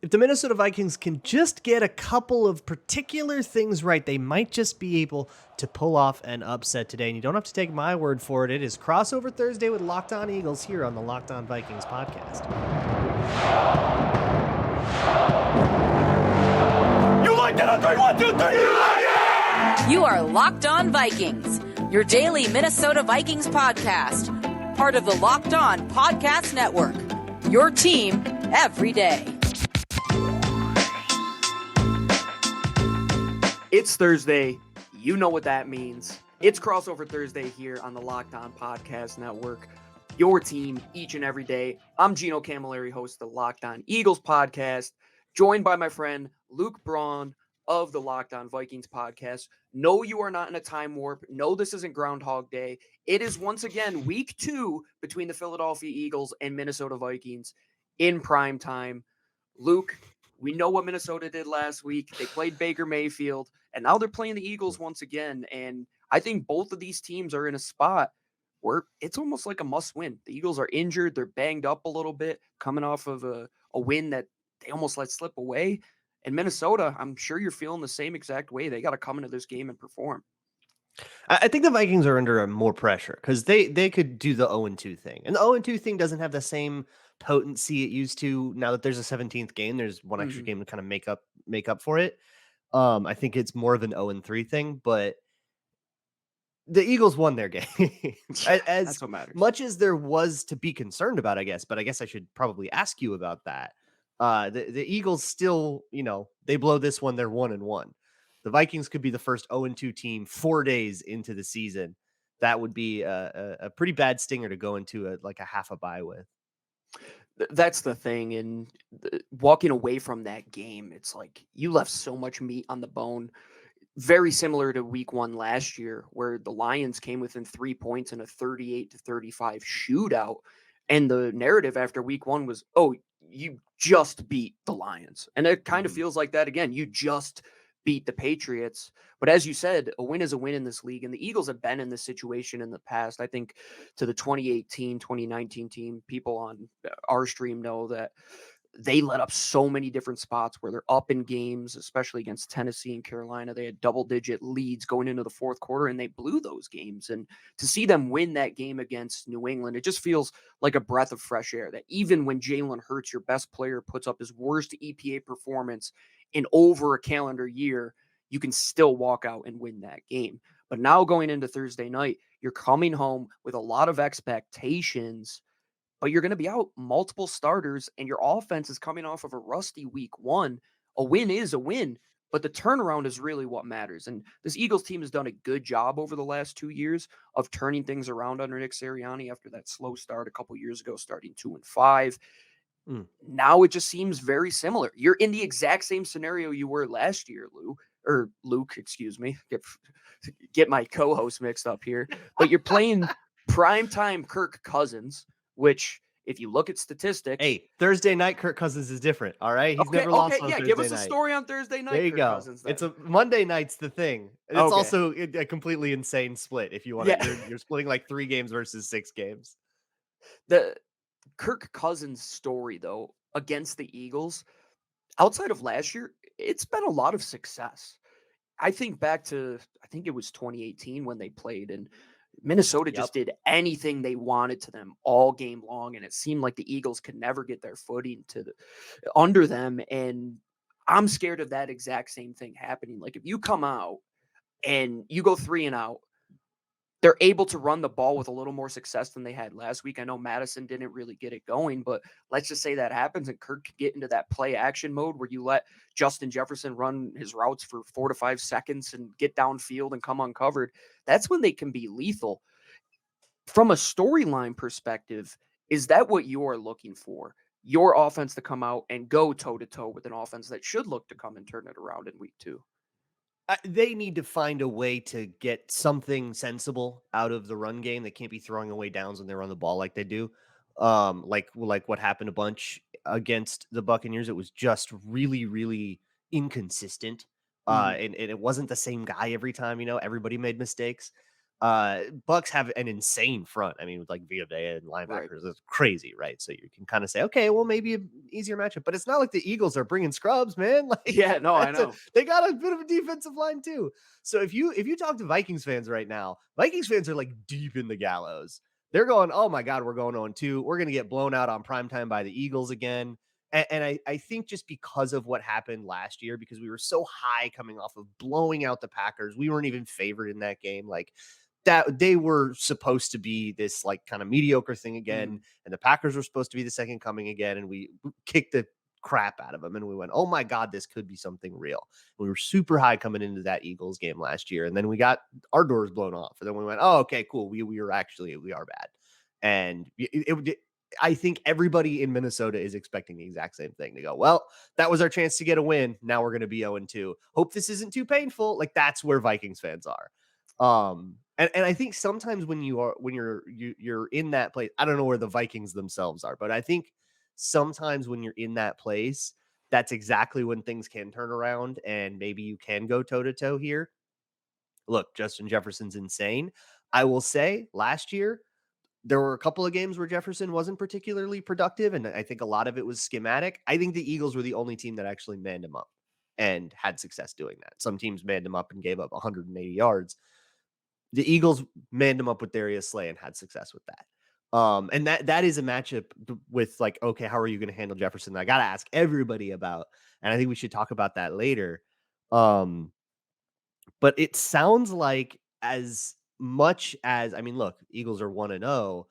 If the Minnesota Vikings can just get a couple of particular things right, they might just be able to pull off an upset today. And you don't have to take my word for it. It is Crossover Thursday with Locked On Eagles here on the Locked On Vikings podcast. You like that on 3, 1, 2, 3, you like it! You are Locked On Vikings, your daily Minnesota Vikings podcast, part of the Locked On Podcast Network, your team every day. It's Thursday. You know what that means. It's Crossover Thursday here on the Locked On Podcast Network, your team each and every day. I'm Gino Camilleri, host of the Locked On Eagles podcast, joined by my friend Luke Braun of the Locked On Vikings podcast. No, you are not in a time warp. No, this isn't Groundhog Day. It is once again week 2 between the Philadelphia Eagles and Minnesota Vikings in prime time. Luke, we know what Minnesota did last week. They played Baker Mayfield, and now they're playing the Eagles once again. And I think both of these teams are in a spot where it's almost like a must-win. The Eagles are injured. They're banged up a little bit, coming off of a win that they almost let slip away. And Minnesota, I'm sure you're feeling the same exact way. They got to come into this game and perform. I think the Vikings are under more pressure because they could do the 0-2 thing. And the 0-2 thing doesn't have the same potency it used to. Now that there's a 17th game, there's one extra game to kind of make up for it. I think it's more of an 0-3 thing, but the Eagles won their game. That's what matters. Much as there was to be concerned about, I guess, but I guess I should probably ask you about that. The Eagles still, they blow this one, they're 1-1. The Vikings could be the first 0-2 team 4 days into the season. That would be a pretty bad stinger to go into a half a bye with. That's the thing. And walking away from that game, it's like you left so much meat on the bone. Very similar to week 1 last year, where the Lions came within 3 points in a 38-35 shootout. And the narrative after week 1 was, oh, you just beat the Lions. And it kind of feels like that again. You just beat the Patriots. But as you said, a win is a win in this league. And the Eagles have been in this situation in the past. I think to the 2018, 2019 team, people on our stream know that they let up so many different spots where they're up in games, especially against Tennessee and Carolina. They had double-digit leads going into the fourth quarter, and they blew those games. And to see them win that game against New England, it just feels like a breath of fresh air that even when Jalen Hurts, your best player, puts up his worst EPA performance in over a calendar year, you can still walk out and win that game. But now going into Thursday night, you're coming home with a lot of expectations, but you're going to be out multiple starters, and your offense is coming off of a rusty week 1. A win is a win, but the turnaround is really what matters. And this Eagles team has done a good job over the last 2 years of turning things around under Nick Sirianni after that slow start a couple years ago, starting 2-5. Now it just seems very similar. You're in the exact same scenario you were last year, Luke, excuse me. Get my co-host mixed up here. But you're playing primetime Kirk Cousins, which, if you look at statistics, hey, Thursday night Kirk Cousins is different. All right, he's never lost on Thursday night. Give us a story on Thursday night. There you Kirk go. Cousins, then. It's a Monday night's the thing. It's also a completely insane split. If you want to, you're splitting like 3 games versus 6 games. The Kirk Cousins story, though, against the Eagles, outside of last year, it's been a lot of success. I think back to, I think it was 2018 when they played, and Minnesota just did anything they wanted to them all game long, and it seemed like the Eagles could never get their footing under them. And I'm scared of that exact same thing happening. Like if you come out and you go 3-out, they're able to run the ball with a little more success than they had last week. I know Madison didn't really get it going, but let's just say that happens and Kirk could get into that play action mode where you let Justin Jefferson run his routes for 4 to 5 seconds and get downfield and come uncovered. That's when they can be lethal. From a storyline perspective, is that what you're looking for? Your offense to come out and go toe-to-toe with an offense that should look to come and turn it around in week 2? They need to find a way to get something sensible out of the run game. They can't be throwing away downs when they run the ball like they do. Like what happened a bunch against the Buccaneers. It was just really, really inconsistent. And it wasn't the same guy every time, everybody made mistakes. Bucks have an insane front. I mean, with like Vita Vea and Right. linebackers, it's crazy, right? So you can kind of say, okay, well, maybe an easier matchup, but it's not like the Eagles are bringing scrubs, man. Like, Yeah, no, I know. they got a bit of a defensive line too. So if you talk to Vikings fans right now, Vikings fans are like deep in the gallows. They're going, oh my God, we're going on 2. We're going to get blown out on primetime by the Eagles again. And I think just because of what happened last year, because we were so high coming off of blowing out the Packers, we weren't even favored in that game. Like, that they were supposed to be this like kind of mediocre thing again, and the Packers were supposed to be the second coming again, and we kicked the crap out of them, and we went, oh my God, this could be something real. And we were super high coming into that Eagles game last year, and then we got our doors blown off, and then we went, oh, okay, cool, we are bad. And I think everybody in Minnesota is expecting the exact same thing, to go, well, that was our chance to get a win, now we're going to be 0-2, hope this isn't too painful. Like, that's where Vikings fans are. And I think sometimes when you're in that place, I don't know where the Vikings themselves are, but I think sometimes when you're in that place, that's exactly when things can turn around and maybe you can go toe to toe here. Look, Justin Jefferson's insane. I will say last year, there were a couple of games where Jefferson wasn't particularly productive, and I think a lot of it was schematic. I think the Eagles were the only team that actually manned him up and had success doing that. Some teams manned him up and gave up 180 yards. The Eagles manned him up with Darius Slay and had success with that. And that is a matchup with like, okay, how are you going to handle Jefferson? I got to ask everybody about, and I think we should talk about that later. But it sounds like, as much as, I mean, look, Eagles are 1-0.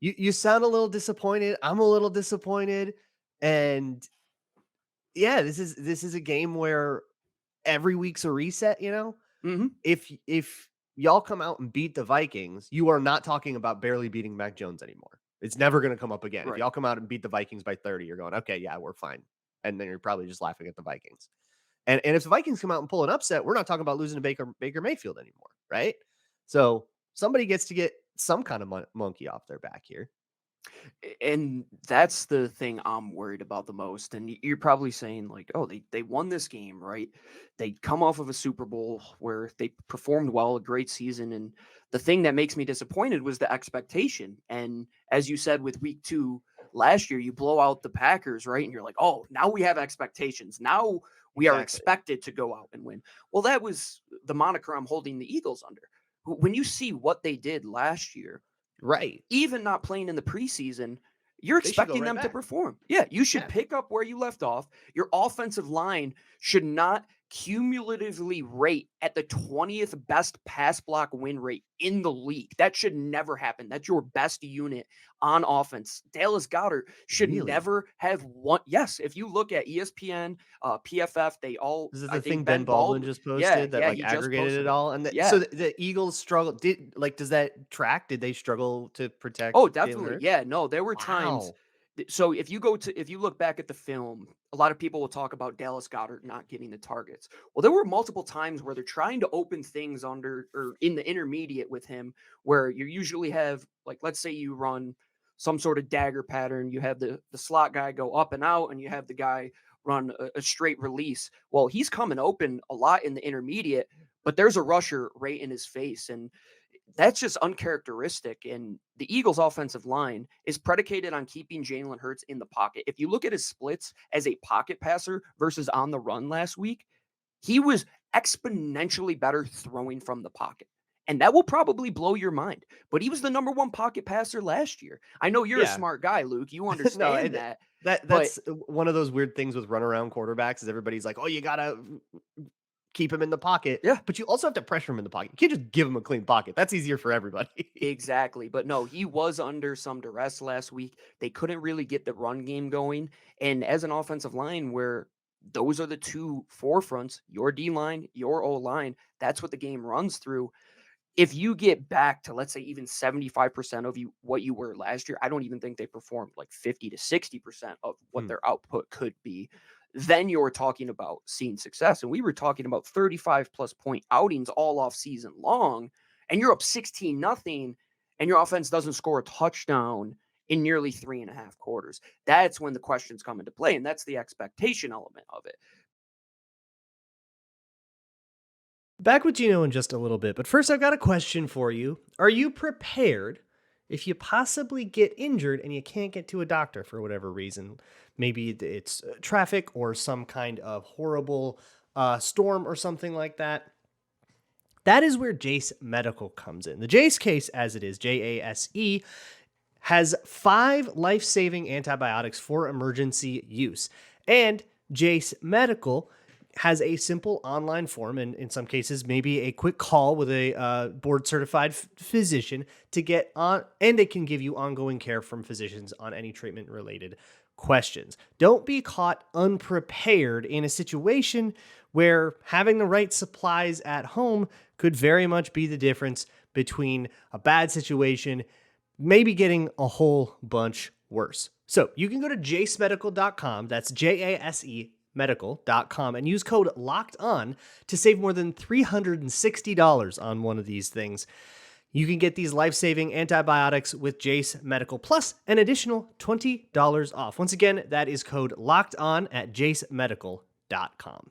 You sound a little disappointed. I'm a little disappointed. And yeah, this is a game where every week's a reset, you know? Mm-hmm. If y'all come out and beat the Vikings, you are not talking about barely beating Mac Jones anymore. It's never going to come up again. Right. If y'all come out and beat the Vikings by 30, you're going, okay, yeah, we're fine. And then you're probably just laughing at the Vikings. And if the Vikings come out and pull an upset, we're not talking about losing to Baker Mayfield anymore, right? So somebody gets to get some kind of monkey off their back here. And that's the thing I'm worried about the most. And you're probably saying, like, oh, they won this game, right? They come off of a Super Bowl where they performed well, a great season. And the thing that makes me disappointed was the expectation. And as you said, with week 2 last year, you blow out the Packers, right? And you're like, oh, now we have expectations. Now we are expected to go out and win. Well, that was the moniker I'm holding the Eagles under. When you see what they did last year, right, even not playing in the preseason, you're expecting them to perform. Yeah, you should pick up where you left off. Your offensive line should not cumulatively rate at the 20th best pass block win rate in the league. That should never happen. That's your best unit on offense. Dallas Goedert should never have one. Yes, if you look at ESPN, PFF, they all. Is it the thing Ben Baldwin just posted that like aggregated it all? And so the Eagles struggle. Does that track? Did they struggle to protect? Oh, definitely. Yeah, no, there were times. So if you look back at the film, a lot of people will talk about Dallas Goedert not getting the targets. Well, there were multiple times where they're trying to open things under or in the intermediate with him, where you usually have, like, let's say you run some sort of dagger pattern. You have the slot guy go up and out, and you have the guy run a straight release. Well, he's coming open a lot in the intermediate, but there's a rusher right in his face. And that's just uncharacteristic. And the Eagles' offensive line is predicated on keeping Jalen Hurts in the pocket. If you look at his splits as a pocket passer versus on the run last week, he was exponentially better throwing from the pocket. And that will probably blow your mind. But he was the number 1 pocket passer last year. I know you're a smart guy, Luke. You understand that. That's one of those weird things with runaround quarterbacks is everybody's like, oh, you got to keep him in the pocket. Yeah. But you also have to pressure him in the pocket. You can't just give him a clean pocket. That's easier for everybody. Exactly. But no, he was under some duress last week. They couldn't really get the run game going. And as an offensive line where those are the two forefronts, your D-line, your O-line, that's what the game runs through. If you get back to, let's say, even 75% of what you were last year, I don't even think they performed like 50 to 60% of what their output could be. Then you're talking about seeing success. And we were talking about 35 plus point outings all off season long, and you're up 16-0, and your offense doesn't score a touchdown in nearly 3.5 quarters. That's when the questions come into play. And that's the expectation element of it. Back with Gino in just a little bit, but first I've got a question for you. Are you prepared if you possibly get injured and you can't get to a doctor for whatever reason? Maybe it's traffic or some kind of horrible storm or something like that. That is where Jase Medical comes in. The Jase case, as it is, Jase, has 5 life-saving antibiotics for emergency use. And Jase Medical has a simple online form, and in some cases, maybe a quick call with a board-certified physician to get on, and they can give you ongoing care from physicians on any treatment-related questions. Don't be caught unprepared in a situation where having the right supplies at home could very much be the difference between a bad situation, maybe getting a whole bunch worse. So you can go to jasemedical.com, that's JASE medical.com, and use code LOCKEDON to save more than $360 on one of these things. You can get these life-saving antibiotics with Jase Medical, plus an additional $20 off. Once again, that is code LOCKEDON at jasemedical.com.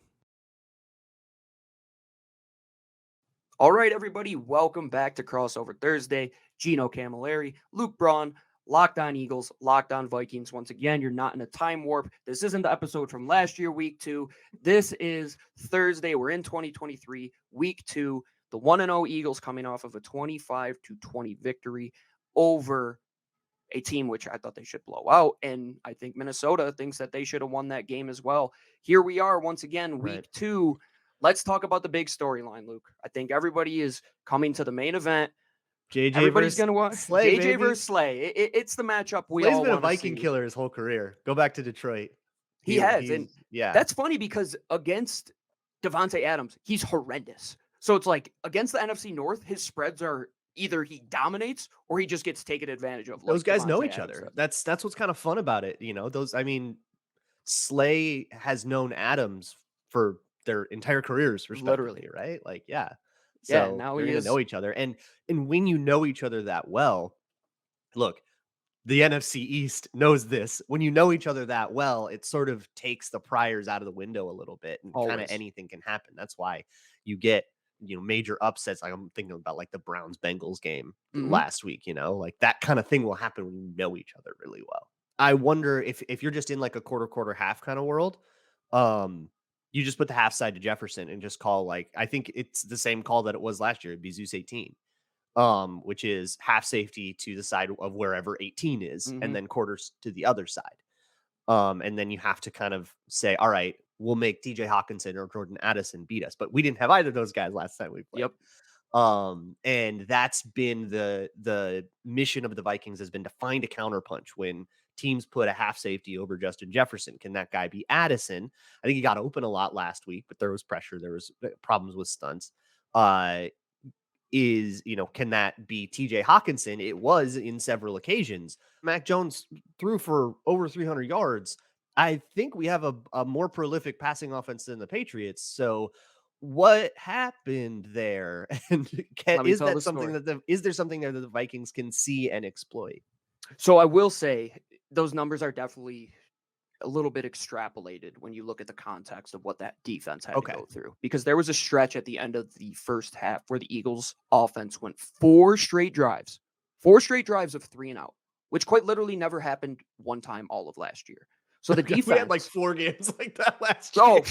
All right, everybody, welcome back to Crossover Thursday. Gino Camilleri, Luke Braun, Locked On Eagles, Locked On Vikings. Once again, you're not in a time warp. This isn't the episode from last year, week 2. This is Thursday. We're in 2023, week 2. The 1-0 Eagles coming off of a 25-20 victory over a team which I thought they should blow out. And I think Minnesota thinks that they should have won that game as well. Here we are once again, week 2. Let's talk about the big storyline, Luke. I think everybody is coming to the main event. Everybody's going to watch Slay, JJ versus Slay. It's the matchup we Slay's all been a want to Viking see. killer his whole career. Go back to Detroit. He has. And yeah, that's funny because against Devontae Adams, he's horrendous. So it's like against the NFC North, his spreads are either he dominates or he just gets taken advantage of. Those guys know Devontae each Adams other. does. That's what's kind of fun about it. Slay has known Adams for their entire careers, respectively, right? Like, yeah. Yeah, So now they're he gonna is. know each other. And when you know each other that well, look, the NFC East knows this. When you know each other that well, it sort of takes the priors out of the window a little bit, and kind of Always. anything can happen. That's why you get, major upsets. Like I'm thinking about like the Browns-Bengals game last week, like that kind of thing will happen when you know each other really well. I wonder if you're just in like a quarter, half kind of world, you just put the half side to Jefferson and just call, like, I think it's the same call that it was last year. It'd be Zeus 18. Which is half safety to the side of wherever 18 is, and then quarters to the other side. And then you have to kind of say, all right, we'll make TJ Hawkinson or Jordan Addison beat us. But we didn't have either of those guys last time we played. Yep. And that's been the mission of the Vikings, has been to find a counterpunch when teams put a half safety over Justin Jefferson. Can that guy be Addison? I think he got open a lot last week, but there was pressure. There was problems with stunts. Can that be TJ Hawkinson? It was in several occasions. Mac Jones threw for over 300 yards. I think we have a more prolific passing offense than the Patriots. So what happened there? And is there something there that the Vikings can see and exploit? So I will say those numbers are definitely a little bit extrapolated when you look at the context of what that defense had to go through, because there was a stretch at the end of the first half where the Eagles offense went 4 straight drives of 3 and out, which quite literally never happened one time all of last year. So the defense, we had like 4 games like that last year.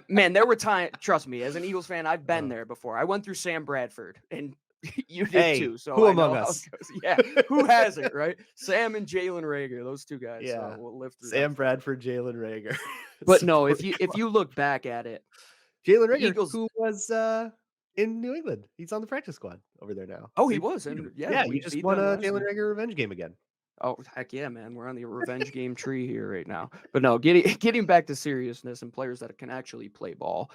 Man, there were times, trust me, as an Eagles fan, I've been there before. I went through Sam Bradford, and you did too. So who among us? Yeah, who hasn't, right? Sam and Jalen Rager, those two guys. Yeah, we'll live through Sam Bradford, Jalen Rager. But no, if you look back at it, Jalen Rager, Eagles, who was in New England, he's on the practice squad over there now. Oh, he was, and yeah, we just won a Jalen Rager revenge game again. Oh, heck yeah, man. We're on the revenge game tree here right now. But no, getting back to seriousness and players that can actually play ball.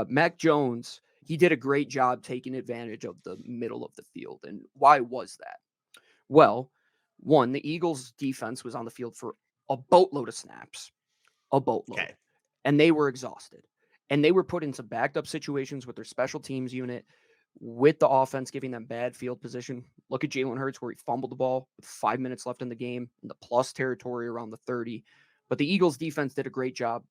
Mac Jones, he did a great job taking advantage of the middle of the field. And why was that? Well, one, the Eagles defense was on the field for a boatload of snaps. A boatload. Okay. And they were exhausted. And they were put into backed up situations with their special teams unit, with the offense giving them bad field position. Look at Jalen Hurts, where he fumbled the ball with 5 minutes left in the game in the plus territory around the 30. But the Eagles defense did a great job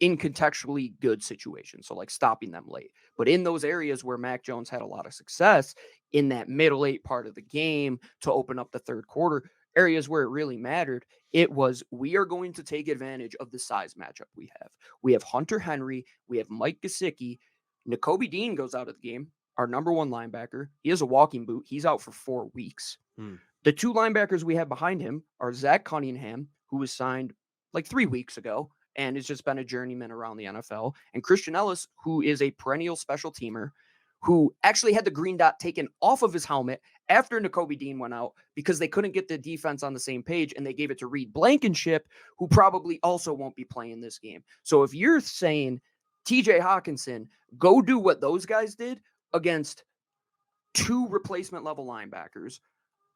in contextually good situations. So like stopping them late. But in those areas where Mac Jones had a lot of success in that middle late part of the game to open up the third quarter, areas where it really mattered, it was we are going to take advantage of the size matchup we have. We have Hunter Henry, we have Mike Gesicki, Nakobe Dean goes out of the game, our number one linebacker. He has a walking boot. He's out for 4 weeks. The two linebackers we have behind him are Zach Cunningham, who was signed like 3 weeks ago and has just been a journeyman around the NFL, and Christian Ellis, who is a perennial special teamer, who actually had the green dot taken off of his helmet after Nakobe Dean went out because they couldn't get the defense on the same page, and they gave it to Reed Blankenship, who probably also won't be playing this game. So if you're saying TJ Hawkinson, go do what those guys did against 2 replacement level linebackers,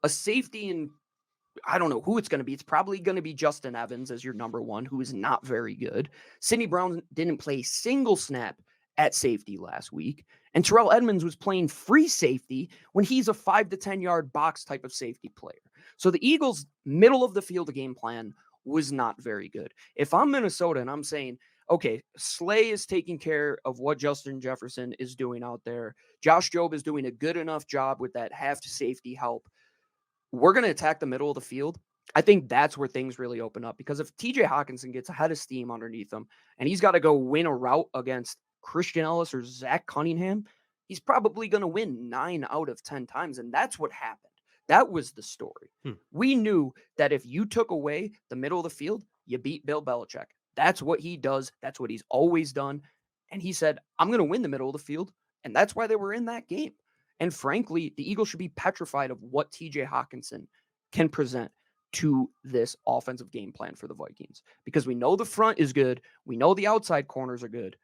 a safety, and I don't know who it's going to be. It's probably going to be Justin Evans as your number one, who is not very good. Sidney Brown didn't play a single snap at safety last week. And Terrell Edmonds was playing free safety when he's a 5 to 10 yard box type of safety player. So the Eagles' middle of the field game plan was not very good. If I'm Minnesota and I'm saying, okay, Slay is taking care of what Justin Jefferson is doing out there, Josh Jobe is doing a good enough job with that half safety help, we're going to attack the middle of the field. I think that's where things really open up, because if TJ Hawkinson gets a head of steam underneath him and he's got to go win a route against Christian Ellis or Zach Cunningham, he's probably going to win 9 out of 10 times. And that's what happened. That was the story. We knew that if you took away the middle of the field, you beat Bill Belichick. That's what he does. That's what he's always done. And he said, I'm going to win the middle of the field. And that's why they were in that game. And frankly, the Eagles should be petrified of what TJ Hawkinson can present to this offensive game plan for the Vikings, because we know the front is good. We know the outside corners are good,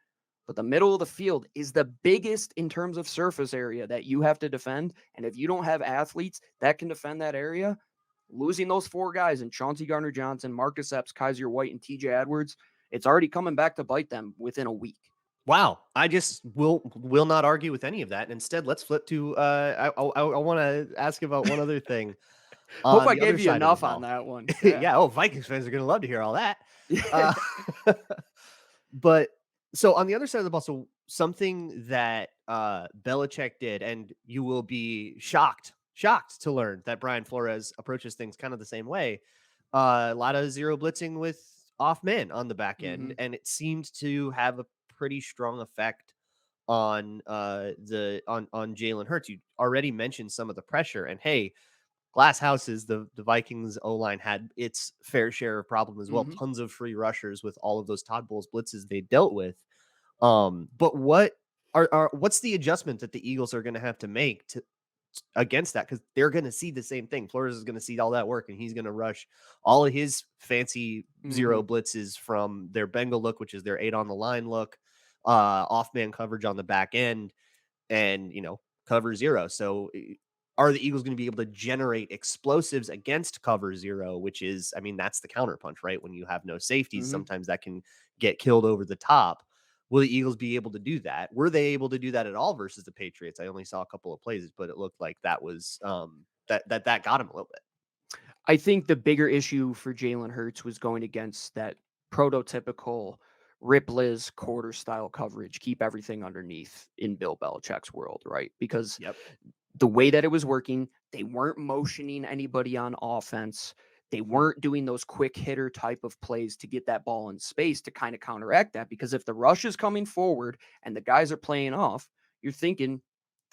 but the middle of the field is the biggest in terms of surface area that you have to defend. And if you don't have athletes that can defend that area, losing those 4 guys in Chauncey Gardner-Johnson, Marcus Epps, Kaiser White, and TJ Edwards, it's already coming back to bite them within a week. Wow, I just will not argue with any of that. And instead, let's flip to I want to ask about one other thing. Hope I gave you enough on that one. Yeah. Oh, Vikings fans are going to love to hear all that. But so on the other side of the ball, so something that Belichick did, and you will be shocked to learn that Brian Flores approaches things kind of the same way. A lot of zero blitzing with off men on the back end, and it seemed to have a pretty strong effect on Jalen Hurts. You already mentioned some of the pressure, and hey, glass houses, the Vikings O-line had its fair share of problem as well. Tons of free rushers with all of those Todd Bowles blitzes they dealt with. But what's the adjustment that the Eagles are going to have to make against that? Because they're going to see the same thing. Flores is going to see all that work, and he's going to rush all of his fancy zero blitzes from their Bengal look, which is their 8 on the line look, off man coverage on the back end, and cover 0. So are the Eagles going to be able to generate explosives against cover 0, which is, I mean, that's the counterpunch, right? When you have no safeties, sometimes that can get killed over the top. Will the Eagles be able to do that? Were they able to do that at all versus the Patriots? I only saw a couple of plays, but it looked like that was that got him a little bit. I think the bigger issue for Jalen Hurts was going against that prototypical Rip Liz quarter style coverage, keep everything underneath in Bill Belichick's world, right? Because the way that it was working, they weren't motioning anybody on offense. They weren't doing those quick hitter type of plays to get that ball in space to kind of counteract that. Because if the rush is coming forward and the guys are playing off, you're thinking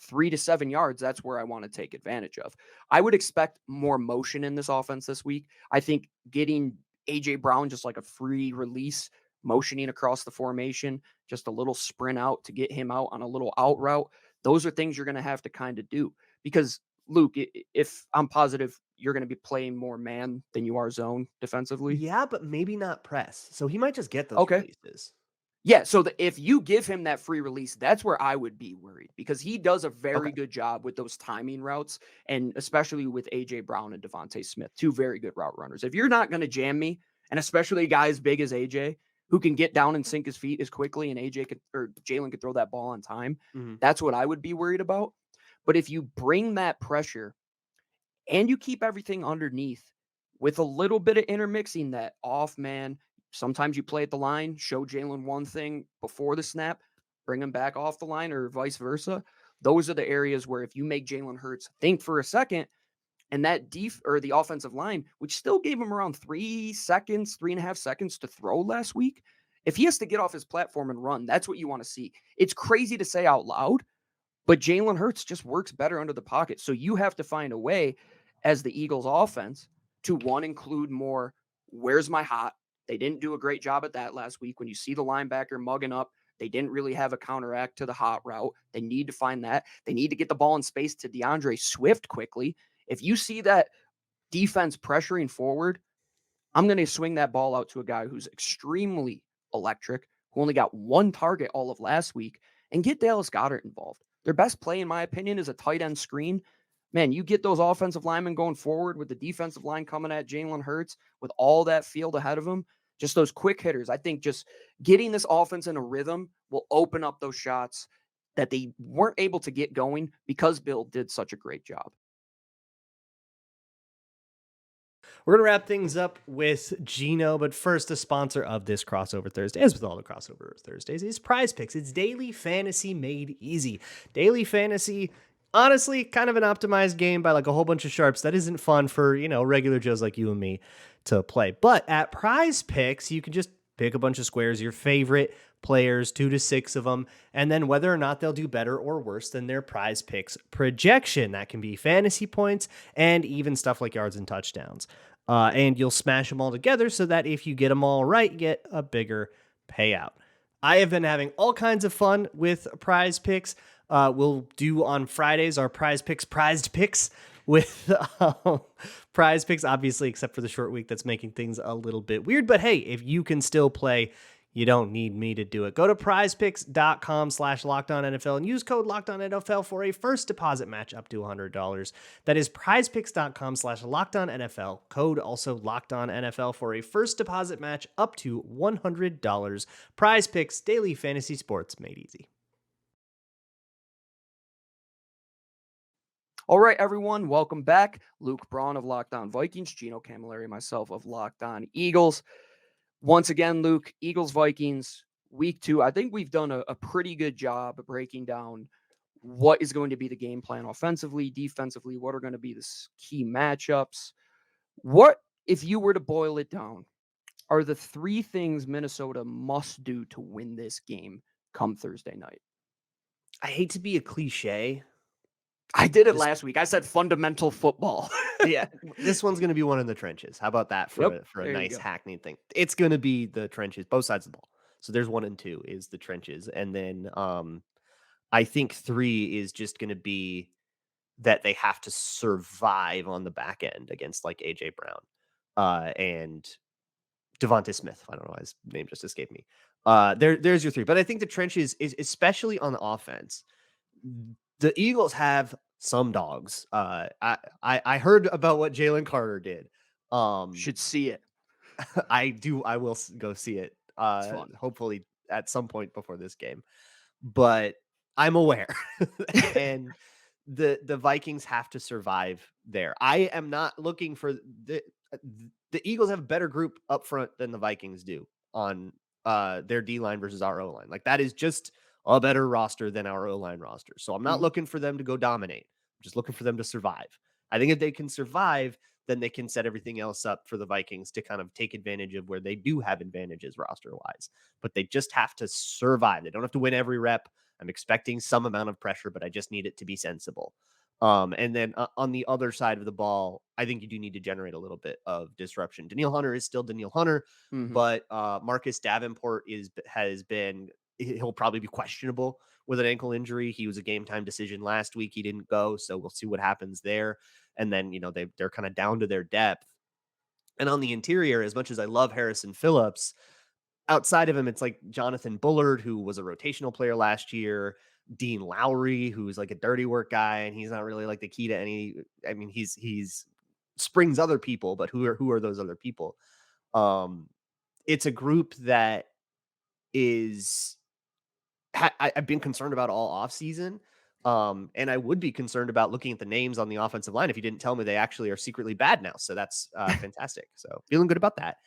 3 to 7 yards. That's where I want to take advantage of. I would expect more motion in this offense this week. I think getting AJ Brown just like a free release, motioning across the formation, just a little sprint out to get him out on a little out route. Those are things you're going to have to kind of do, because Luke, if I'm positive you're going to be playing more man than you are zone defensively. Yeah, but maybe not press. So he might just get those releases. Yeah, so if you give him that free release, that's where I would be worried, because he does a very good job with those timing routes, and especially with A.J. Brown and Devontae Smith, 2 very good route runners. If you're not going to jam me, and especially a guy as big as A.J., who can get down and sink his feet as quickly, and Jalen could throw that ball on time, that's what I would be worried about. But if you bring that pressure and you keep everything underneath with a little bit of intermixing that off man, Sometimes you play at the line, show Jalen one thing before the snap, bring him back off the line, or vice versa. Those are the areas where if you make Jalen Hurts think for a second, and that the offensive line, which still gave him around 3.5 seconds to throw last week, if he has to get off his platform and run, that's what you want to see. It's crazy to say out loud, but Jalen Hurts just works better under the pocket. So you have to find a way as the Eagles offense to one, include more, where's my hot? They didn't do a great job at that last week. When you see the linebacker mugging up, they didn't really have a counteract to the hot route. They need to find that. They need to get the ball in space to DeAndre Swift quickly. If you see that defense pressuring forward, I'm going to swing that ball out to a guy who's extremely electric, who only got one target all of last week, and get Dallas Goedert involved. Their best play, in my opinion, is a tight end screen. Man, you get those offensive linemen going forward with the defensive line coming at Jalen Hurts with all that field ahead of him. Just those quick hitters. I think just getting this offense in a rhythm will open up those shots that they weren't able to get going because Bill did such a great job. We're going to wrap things up with Gino, but first, the sponsor of this Crossover Thursday, as with all the Crossover Thursdays, is PrizePicks. It's daily fantasy made easy. Daily fantasy, honestly, kind of an optimized game by like a whole bunch of sharps that isn't fun for, regular Joes like you and me to play. But at PrizePicks, you can just pick a bunch of squares, your favorite players, 2 to 6 of them, and then whether or not they'll do better or worse than their PrizePicks projection. That can be fantasy points and even stuff like yards and touchdowns. And you'll smash them all together so that if you get them all right, you get a bigger payout. I have been having all kinds of fun with PrizePicks. We'll do on Fridays our prized picks with PrizePicks, obviously, except for the short week that's making things a little bit weird. But hey, if you can still play, you don't need me to do it. Go to prizepicks.com/LockedOnNFL and use code LockedOnNFL for a first deposit match up to $100. That is prizepicks.com/LockedOnNFL. Code also LockedOnNFL for a first deposit match up to $100. PrizePicks, daily fantasy sports made easy. All right, everyone, welcome back. Luke Braun of Locked On Vikings, Gino Camilleri, myself of Locked On Eagles. Once again, Luke, Eagles, Vikings, week 2. I think we've done a pretty good job of breaking down what is going to be the game plan offensively, defensively, what are going to be the key matchups. What, if you were to boil it down, are the 3 things Minnesota must do to win this game come Thursday night? I hate to be a cliche. I did it last week. I said fundamental football. Yeah, this one's going to be one in the trenches. How about that for a nice hackneyed thing? It's going to be the trenches, both sides of the ball. So there's 1 and 2 is the trenches. And then I think 3 is just going to be that they have to survive on the back end against like AJ Brown and Devonta Smith. I don't know why his name just escaped me. There's your 3. But I think the trenches is especially on the offense. The Eagles have some dogs. I heard about what Jalen Carter did. Should see it. I do. I will go see it. It's fun. Hopefully at some point before this game. But I'm aware, and the Vikings have to survive there. I am not looking for the Eagles have a better group up front than the Vikings do on their D line versus our O line. Like that is just a better roster than our O-line roster. So I'm not looking for them to go dominate. I'm just looking for them to survive. I think if they can survive, then they can set everything else up for the Vikings to kind of take advantage of where they do have advantages roster-wise. But they just have to survive. They don't have to win every rep. I'm expecting some amount of pressure, but I just need it to be sensible. And then on the other side of the ball, I think you do need to generate a little bit of disruption. Danielle Hunter is still Danielle Hunter, but Marcus Davenport he'll probably be questionable with an ankle injury. He was a game time decision last week. He didn't go. So we'll see what happens there. And then, they're kind of down to their depth. And on the interior, as much as I love Harrison Phillips, outside of him, it's like Jonathan Bullard, who was a rotational player last year, Dean Lowry, who's like a dirty work guy. And he's not really like the key to he's springs other people, but who are those other people? It's a group that I've been concerned about all offseason. And I would be concerned about looking at the names on the offensive line if you didn't tell me they actually are secretly bad now. So that's fantastic. So feeling good about that.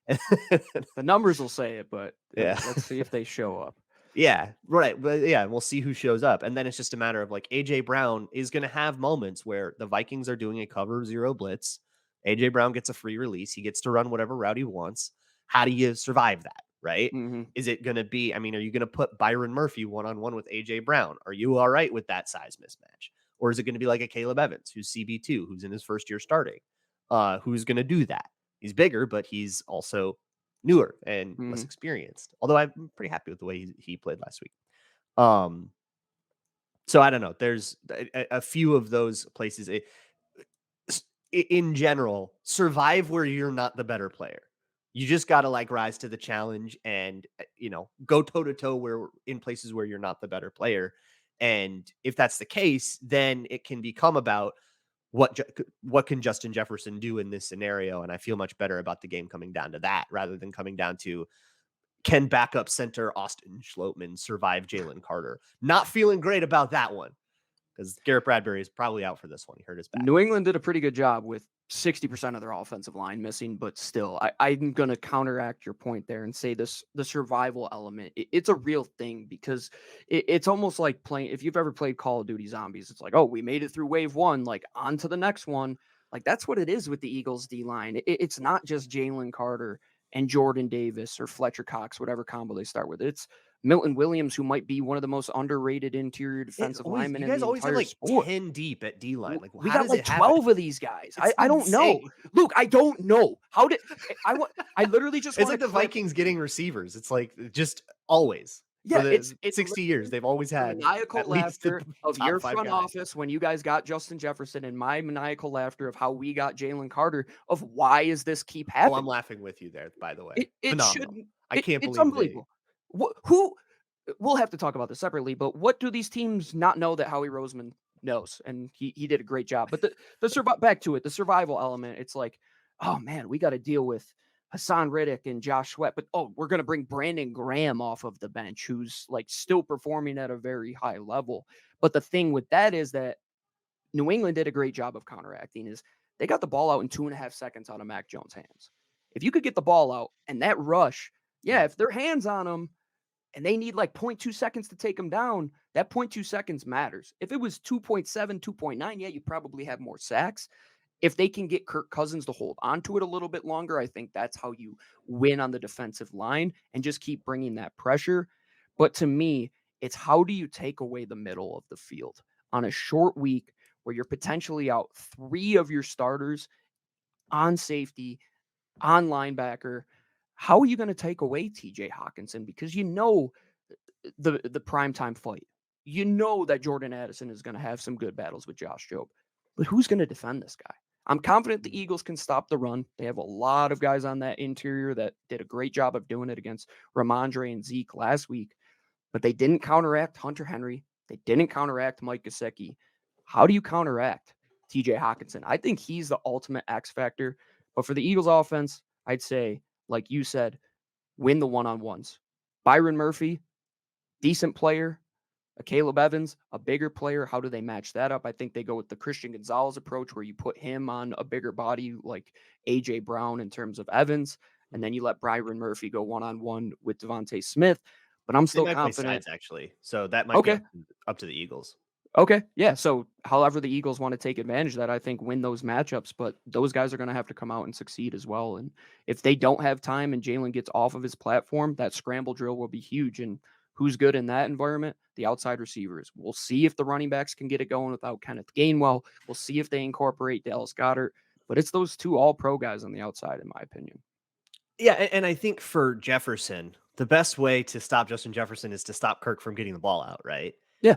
The numbers will say it, but Yeah. let's see if they show up. Yeah, right. But yeah, we'll see who shows up. And then it's just a matter of like AJ Brown is going to have moments where the Vikings are doing a cover zero blitz. AJ Brown gets a free release. He gets to run whatever route he wants. How do you survive that? Right? Hmm. Is it going to be, I mean, are you going to put Byron Murphy one-on-one with AJ Brown? Are you all right with that size mismatch? Or is it going to be like a Caleb Evans who's CB2, who's in his first year starting? Who's going to do that? He's bigger, but he's also newer and less experienced. Although I'm pretty happy with the way he played last week. So I don't know. There's a few of those places. In general, survive where you're not the better player. You just got to like rise to the challenge and go toe to toe where in places where you're not the better player. And if that's the case, then it can become about what can Justin Jefferson do in this scenario? And I feel much better about the game coming down to that rather than coming down to can backup center Austin Schlottman survive Jalen Carter? Not feeling great about that one because Garrett Bradbury is probably out for this one. He hurt his back. New England did a pretty good job with 60% of their offensive line missing, but still, I'm going to counteract your point there and say the survival element, it's a real thing because it's almost like playing, if you've ever played Call of Duty Zombies, it's like, oh, we made it through wave one, like on to the next one. Like that's what it is with the Eagles D-line. It's not just Jalen Carter and Jordan Davis or Fletcher Cox, whatever combo they start with. It's Milton Williams, who might be one of the most underrated interior defensive linemen in the always have entire like sport. 10 deep at D-line. Like, We how got does like it happen? 12 of these guys. I don't know. insane. Luke, I don't know. How did I literally just It's want like the Vikings getting receivers. It's like just always. Yeah, For it's 60 years. They've always the had maniacal at least laughter the of top your 5 front guys. office when you guys got Justin Jefferson, and my maniacal laughter of how we got Jalen Carter of why is this keep Oh, happening? I'm laughing with you there, by the way. It Phenomenal. shouldn't. I can't It's believe unbelievable. Who we'll have to talk about this separately, but what do these teams not know that Howie Roseman knows? And he did a great job. But back to it, the survival element, it's like, oh man, we got to deal with Hassan Riddick and Josh Sweat, but we're going to bring Brandon Graham off of the bench, who's like still performing at a very high level. But the thing with that is that New England did a great job of counteracting is they got the ball out in 2.5 seconds out of Mac Jones' hands. If you could get the ball out and that rush, if their hands on them and they need like 0.2 seconds to take them down, that 0.2 seconds matters. If it was 2.7, 2.9, you probably have more sacks. If they can get Kirk Cousins to hold onto it a little bit longer, I think that's how you win on the defensive line and just keep bringing that pressure. But to me, it's how do you take away the middle of the field on a short week where you're potentially out 3 of your starters on safety, on linebacker. How are you going to take away TJ Hawkinson? Because you know the primetime fight. You know that Jordan Addison is going to have some good battles with Josh Jobe. But who's going to defend this guy? I'm confident the Eagles can stop the run. They have a lot of guys on that interior that did a great job of doing it against Ramondre and Zeke last week. But they didn't counteract Hunter Henry. They didn't counteract Mike Gesicki. How do you counteract TJ Hawkinson? I think he's the ultimate X factor. But for the Eagles offense, I'd say, like you said, win the one-on-ones. Byron Murphy, decent player. A Caleb Evans, a bigger player. How do they match that up? I think they go with the Christian Gonzalez approach where you put him on a bigger body like A.J. Brown in terms of Evans, and then you let Byron Murphy go one-on-one with Devontae Smith. But I'm still confident. Sides, actually. So that might be up to the Eagles. Okay. Yeah. So however the Eagles want to take advantage of that, I think win those matchups, but those guys are going to have to come out and succeed as well. And if they don't have time and Jalen gets off of his platform, that scramble drill will be huge. And who's good in that environment? The outside receivers. We'll see if the running backs can get it going without Kenneth Gainwell. We'll see if they incorporate Dallas Goedert, but it's those 2 all-pro guys on the outside, in my opinion. Yeah. And I think for Jefferson, the best way to stop Justin Jefferson is to stop Kirk from getting the ball out, right? Yeah.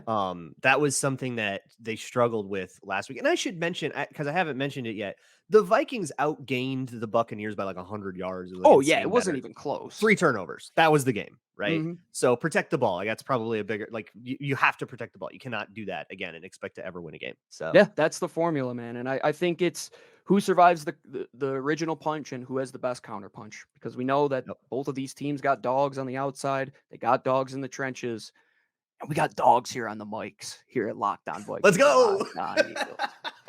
That was something that they struggled with last week. And I should mention, because I haven't mentioned it yet, the Vikings outgained the Buccaneers by like 100 yards. It wasn't even close. 3 turnovers. That was the game, right? Mm-hmm. So protect the ball. Like that's probably a bigger, like you have to protect the ball. You cannot do that again and expect to ever win a game. So yeah, that's the formula, man. And I think it's who survives the original punch and who has the best counter punch, because we know that both of these teams got dogs on the outside. They got dogs in the trenches. And we got dogs here on the mics here at Locked On Vikings. Let's go.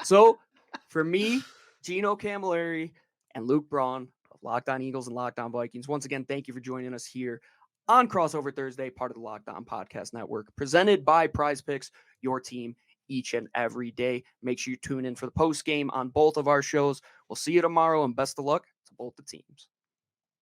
So for me, Gino Camilleri and Luke Braun of Locked On Eagles and Locked On Vikings. Once again, thank you for joining us here on Crossover Thursday, part of the Locked On Podcast Network, presented by PrizePicks, your team each and every day. Make sure you tune in for the post game on both of our shows. We'll see you tomorrow, and best of luck to both the teams.